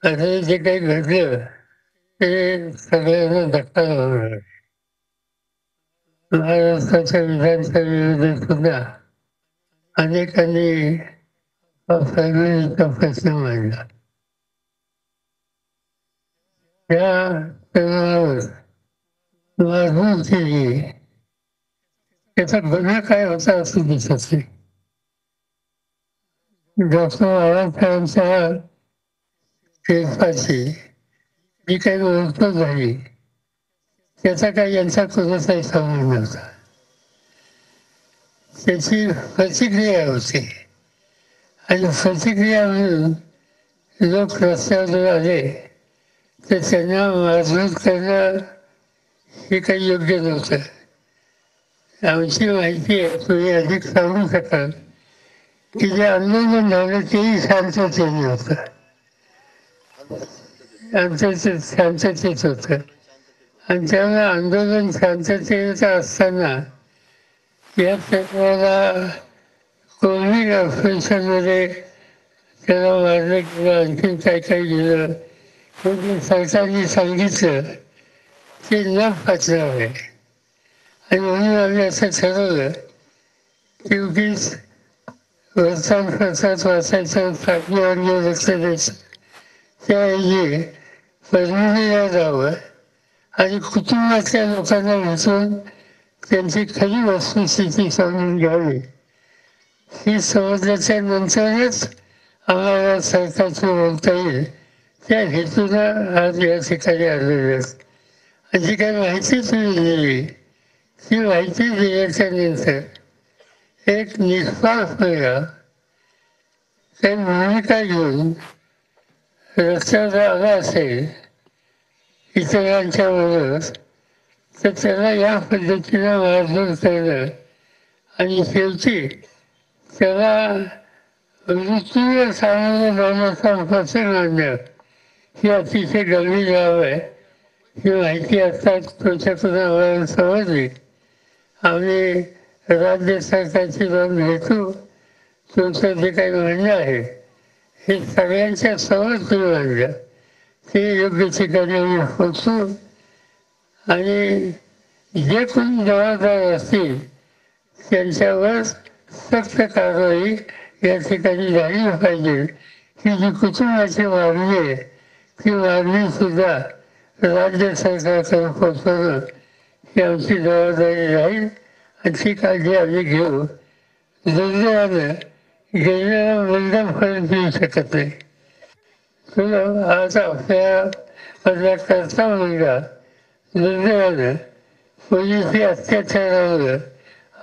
आता जे काही घडलं ते सगळ्यांना धक्का लावणार. महाराष्ट्राच्या विधानसभेमध्ये सुद्धा अनेकांनी फॅमिलीचा प्रश्न मांडला. त्या तरुणावर मारहाण केली, त्याचा गुन्हा काय होता असं दिसत नाही. डॉक्टर बाबासाहेबांच्या केसाची जी काही ओळख झाली त्याचा काही यांचा कुणाचाही संबंध नव्हता. त्याची प्रतिक्रिया होती आणि प्रतिक्रिया म्हणून लोक रस्त्यावर आले तर त्यांना मारहाण करणं हे काही योग्य नव्हतं. आमची माहिती आहे, तुम्ही अधिक सांगू शकाल की जे आंदोलन झालं तेही शांततेने होतं. आमचं ते शांततेत होतं आणि त्यामुळे आंदोलन शांततेत असताना या क्षेत्राला कोविड ऑपरेशनमध्ये त्याला मारलं किंवा आणखीन काय काय गेलं म्हणजे सरकारने सांगितलं ते न पात्र आहे. आणि म्हणून आम्ही असं ठरवलं की उगीच वर्तमानपत्रात वाचायचं बातमीवर लक्ष द्यायचं त्याऐवजी परभणीला जावं आणि कुटुंबातल्या लोकांना भेटून त्यांची खरी वस्तुस्थिती समजून घ्यावी. ही समजल्याच्या नंतरच आम्हाला सरकारचं बोलता येईल. त्या हेतूनं आज या ठिकाणी आलेले आहेत. जी काही माहिती तुम्ही दिली ती माहिती दिल्याच्या नंतर एक निष्पापणा काही भूमिका घेऊन रस्त्यावर आला असेल इतरांच्या बरोबर तर त्याला या पद्धतीनं मारहाण करणं आणि शेवटी त्याला मृत्यूला सामोरं जाण्याचा प्रसंग आणणं ही अतिशय गंभीर बाब आहे. ही माहिती आता तुमच्याकडून आम्हाला समजली. आम्ही राज्य सरकारची जाऊन भेटू. तुमचं जे काही म्हणणं आहे हे सगळ्यांच्या समोर तुम्ही मांडलं ते योग्य ठिकाणी आम्ही पोचू आणि जे कोणी जबाबदार असतील त्यांच्यावर सक्त कारवाई या ठिकाणी झाली पाहिजे. ही जी कुटुंबाची मागणी आहे ती मागणी सुद्धा राज्य सरकारकडे पोचवणं ही आमची जबाबदारी राहील आणि ती काळजी आम्ही घेऊ. दुर्दैवानं गेलेला मुलगा परत येऊ शकत नाही. तुला आज आपल्या माझा करता मुलगा दुर्दैवानं पोलिसी अत्याचारावर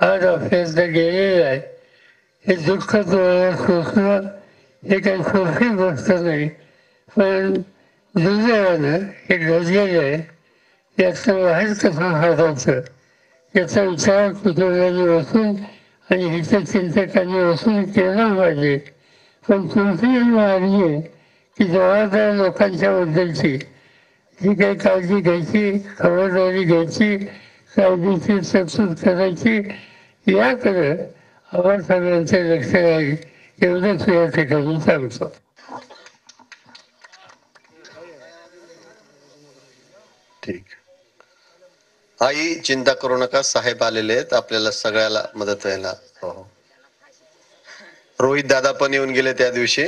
आज आपल्याला गेलेला आहे. हे दुःख तुम्हाला सोसणं हे काही सोपी गोष्ट नाही, पण दुर्दैवानं हे घडलेलं आहे. याचं बाहेर कसं काढायचं याचा विचार कुटुंबाने बसून आणि हितचिंतकांनी बसून केला पाहिजे. पण तुमची मागणी आहे की जबाबदार लोकांच्या बद्दलची ही काही काळजी घ्यायची, खबरदारी घ्यायची, काळजीची तरतूद करायची याकडे आम्हा सगळ्यांचे लक्ष राहील एवढंच या ठिकाणी सांगतो. ठीक. आई चिंता करू नका, साहेब आलेले आहेत, आपल्याला सगळ्याला मदत व्हायला. हो, रोहित दादा पण येऊन गेले त्या दिवशी.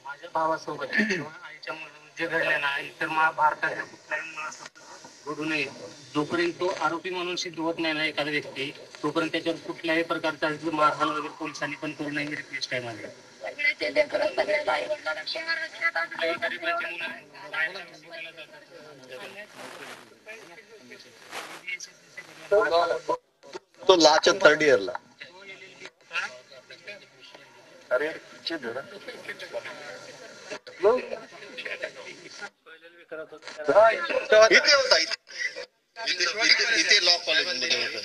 माझ्या भावासोबत आईच्या जे घडले ना इतर भारताच्या कुठल्याही घडू नये. जोपर्यंत तो आरोपी म्हणून सिद्ध होत नाही ना एखादा व्यक्ती तोपर्यंत त्याच्यावर कुठल्याही प्रकारचा मारहाण वगैरे पोलिसांनी पण करू नये. रिक्वेस्ट आहे माझी. तो लाच्या 3rd इयरला. अरे इथे होता इथे लॉ कॉलेजमध्ये होता.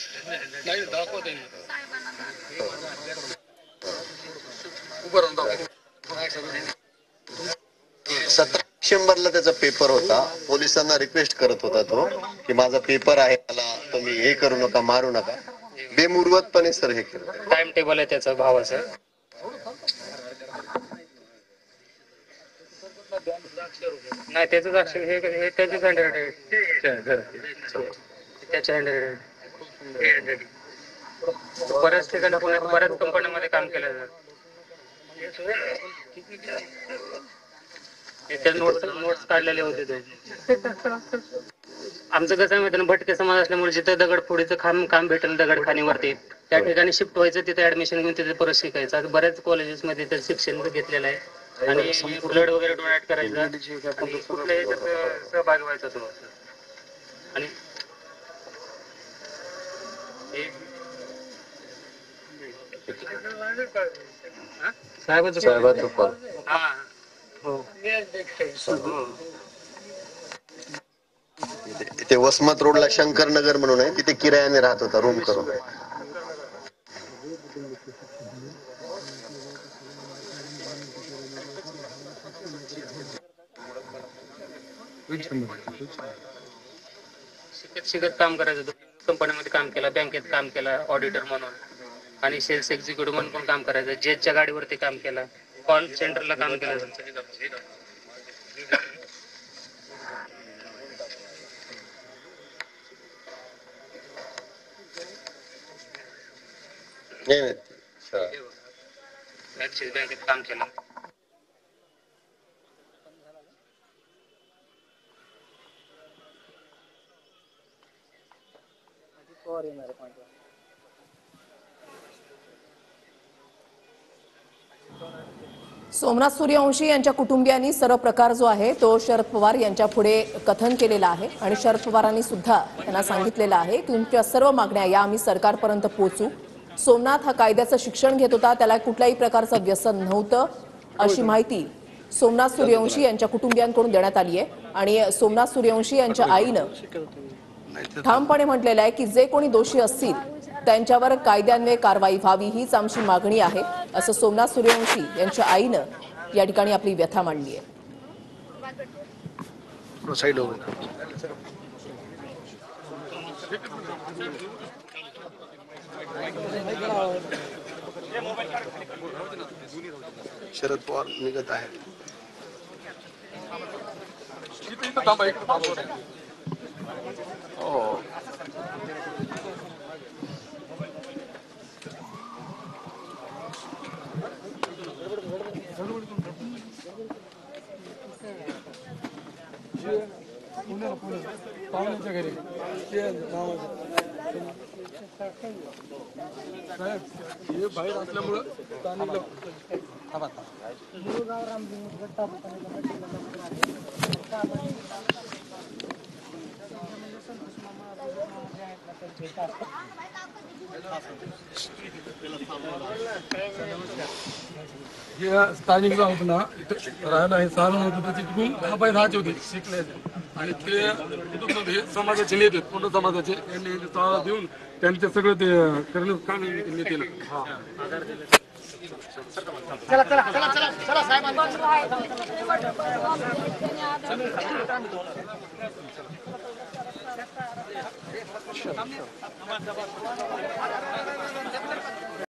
सतरा डिसेंबरला त्याचा पेपर होता. पोलिसांना रिक्वेस्ट करत होता तो की माझा पेपर आहे, मला तुम्ही हे करू नका, मारू नका. बेमुरवतपणे सर हे केलं. टाइम टेबल आहे त्याचा भावाचं. नाही त्याच अक्षर हे त्याचेच हँडरायटिंग आहे. त्याच्या हँडरायटिंग बऱ्याच ठिकाणी पुण्यात बऱ्याच कंपन्यांमध्ये काम केलं जातं. त्या नोट्स काढलेले होते ते. आमचं कसं आहे माहिती ना, भटके समाज असल्यामुळे जिथं दगडफोडीचं काम भेटेल दगडखानीवरती त्या ठिकाणी शिफ्ट व्हायचं, तिथे ऍडमिशन घेऊन तिथे परत शिकायचं. आता बऱ्याच कॉलेजेसमध्ये तर शिक्षण घेतलेलं आहे आणि ब्लड वगैरे डोनेट करायचं, कुठल्या ह्याच्यात सहभागी व्हायचा तो. आणि साहेबाचं कॉल. हा हो इथे वसमत रोडला शंकर नगर म्हणून आहे, तिथे किरायाने राहत होता रूम करून. शिकत काम करायचं. कंपनीमध्ये काम केलं, बँकेत काम केलं ऑडिटर म्हणून, आणि सेल्स एक्झिक्युटिव्ह म्हणून पण काम करायचं. जेटच्या गाडीवरती काम केलं, कॉल सेंटरला काम केलं. नाही ऍक्सिस बँकेत काम केलं. सोमनाथ सूर्यवंशी यांच्या कुटुंबियांनी सर्व प्रकार जो आहे तो शरद पवार यांच्या पुढे कथन केलेला आहे आणि शरद पवारांनी सुद्धा त्यांना सांगितलेलं आहे की तुमच्या सर्व मागण्या या आम्ही सरकारपर्यंत पोहोचू. सोमनाथ हा कायद्याचं शिक्षण घेत होता, त्याला कुठल्याही प्रकारचं व्यसन नव्हतं, अशी माहिती सोमनाथ सूर्यवंशी यांच्या कुटुंबियांकडून देण्यात आली आहे. आणि सोमनाथ सूर्यवंशी यांच्या आईनं ठामपणे म्हटलेलं आहे की जे कोणी दोषी असतील त्यांच्यावर कायद्यान्वये कारवाई व्हावी, हीच आमची मागणी आहे, असं सोमनाथ सूर्यवंशी यांच्या आईनं या ठिकाणी आपली व्यथा मांडली आहे. शरद पवार निघत आहे. पाहुण्याच्या घरी हे बाहेर असल्यामुळं हे स्थानिक जो होतं ना राहायला हे साधन होतं त्याची तिकडून दहा बाय दहाचे होते शिकले आणि ते हे समाजाचे नेते पूर्ण समाजाचे यांनी सहारा देऊन त्यांचे सगळं ते करणं काम नेते. चला